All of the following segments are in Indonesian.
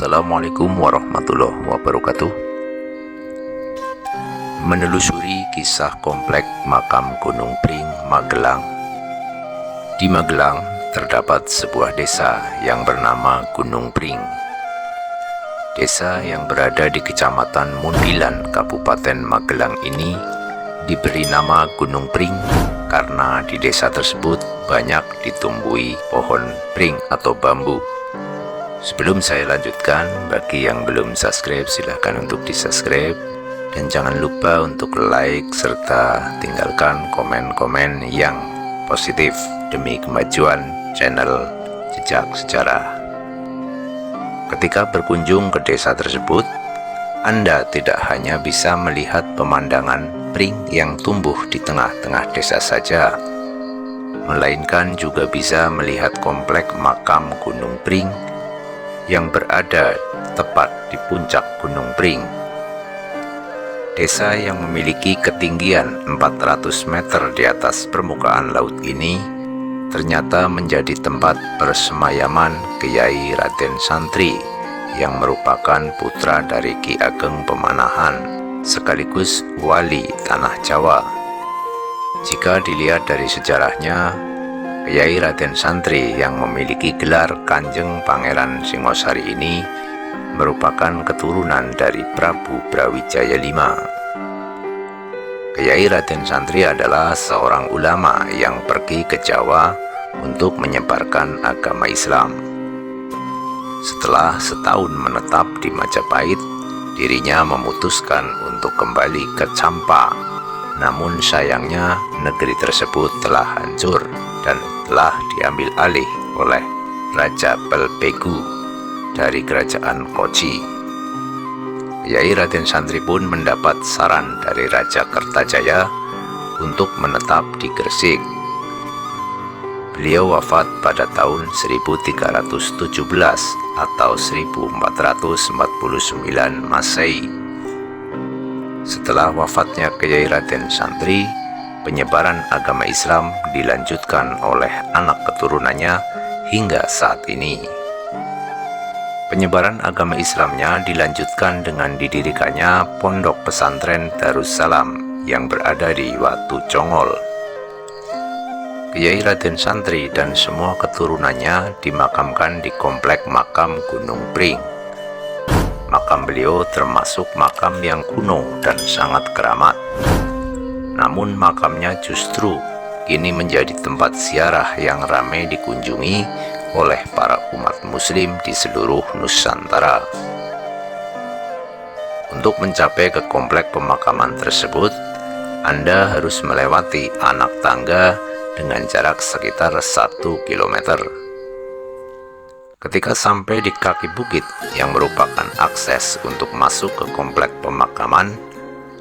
Assalamualaikum warahmatullahi wabarakatuh. Menelusuri kisah komplek makam Gunung Pring, Magelang. Di Magelang terdapat sebuah desa yang bernama Gunung Pring. Desa yang berada di Kecamatan Mundilan, Kabupaten Magelang ini diberi nama Gunung Pring karena di desa tersebut banyak ditumbuhi pohon pring atau bambu. Sebelum saya lanjutkan, bagi yang belum subscribe silahkan untuk di subscribe dan jangan lupa untuk like serta tinggalkan komen-komen yang positif demi kemajuan channel Jejak Sejarah. Ketika berkunjung ke desa tersebut, Anda tidak hanya bisa melihat pemandangan pring yang tumbuh di tengah-tengah desa saja, melainkan juga bisa melihat komplek makam Gunung Pring yang berada tepat di puncak Gunung Pring. Desa yang memiliki ketinggian 400 meter di atas permukaan laut ini ternyata menjadi tempat persemayaman Kyai Raden Santri yang merupakan putra dari Ki Ageng Pemanahan sekaligus wali tanah Jawa. Jika dilihat dari sejarahnya, Kyai Raden Santri yang memiliki gelar Kanjeng Pangeran Singosari ini merupakan keturunan dari Prabu Brawijaya V. Kyai Raden Santri adalah seorang ulama yang pergi ke Jawa untuk menyebarkan agama Islam. Setelah setahun menetap di Majapahit, dirinya memutuskan untuk kembali ke Campa. Namun sayangnya negeri tersebut telah hancur dan telah diambil alih oleh Raja Pelpegu dari Kerajaan Kochi. Kyai Raden Santri pun mendapat saran dari Raja Kertajaya untuk menetap di Gresik. Beliau wafat pada tahun 1317 atau 1449 Masehi. Setelah wafatnya Kyai Raden Santri, penyebaran agama Islam dilanjutkan oleh anak keturunannya hingga saat ini. Penyebaran agama Islamnya dilanjutkan dengan didirikannya Pondok Pesantren Darussalam yang berada di Watu Congol. Kyai Raden Santri dan semua keturunannya dimakamkan di komplek makam Gunung Pring. Makam beliau termasuk makam yang kuno dan sangat keramat. Namun makamnya justru kini menjadi tempat ziarah yang ramai dikunjungi oleh para umat muslim di seluruh Nusantara. Untuk mencapai ke komplek pemakaman tersebut, Anda harus melewati anak tangga dengan jarak sekitar 1 km. Ketika sampai di kaki bukit yang merupakan akses untuk masuk ke komplek pemakaman,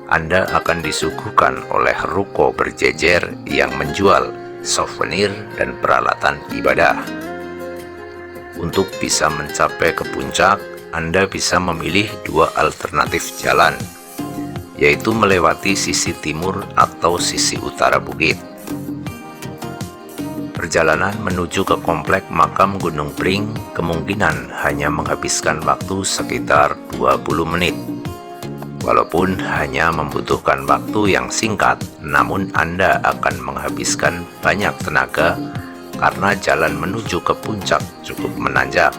Anda akan disuguhkan oleh ruko berjejer yang menjual souvenir dan peralatan ibadah. Untuk bisa mencapai ke puncak, Anda bisa memilih dua alternatif jalan, yaitu melewati sisi timur atau sisi utara bukit. Perjalanan menuju ke komplek makam Gunung Pring kemungkinan hanya menghabiskan waktu sekitar 20 menit. Walaupun hanya membutuhkan waktu yang singkat, namun Anda akan menghabiskan banyak tenaga karena jalan menuju ke puncak cukup menanjak.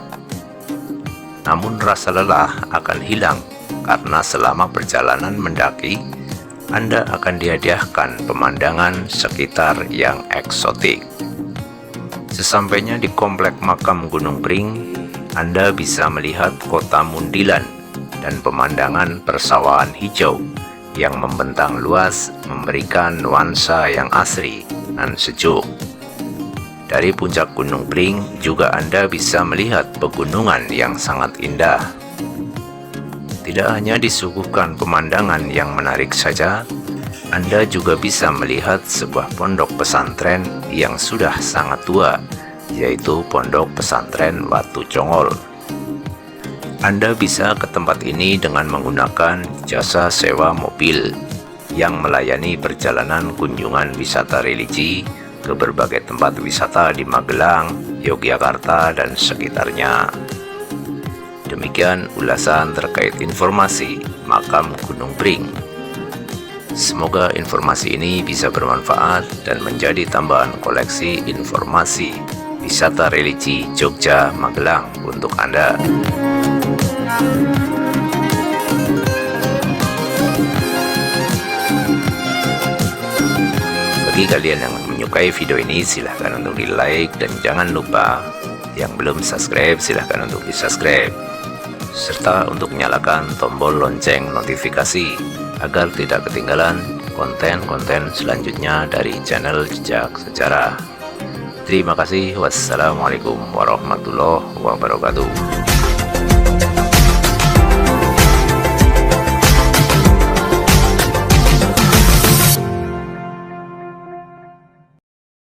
Namun rasa lelah akan hilang karena selama perjalanan mendaki, Anda akan dihadiahkan pemandangan sekitar yang eksotik. Sesampainya di komplek makam Gunung Pring, Anda bisa melihat kota Mundilan dan pemandangan persawahan hijau yang membentang luas, memberikan nuansa yang asri dan sejuk. Dari puncak Gunung Pring juga Anda bisa melihat pegunungan yang sangat indah. Tidak hanya disuguhkan pemandangan yang menarik saja, Anda juga bisa melihat sebuah pondok pesantren yang sudah sangat tua, yaitu Pondok Pesantren Watu Congol. Anda bisa ke tempat ini dengan menggunakan jasa sewa mobil yang melayani perjalanan kunjungan wisata religi ke berbagai tempat wisata di Magelang, Yogyakarta, dan sekitarnya. Demikian ulasan terkait informasi makam Gunung Pring. Semoga informasi ini bisa bermanfaat dan menjadi tambahan koleksi informasi wisata religi Jogja Magelang untuk Anda. Bagi kalian yang menyukai video ini, silahkan untuk di like, dan jangan lupa yang belum subscribe silahkan untuk di subscribe, serta untuk nyalakan tombol lonceng notifikasi agar tidak ketinggalan konten-konten selanjutnya dari channel Jejak Sejarah. Terima kasih. Wassalamualaikum warahmatullahi wabarakatuh.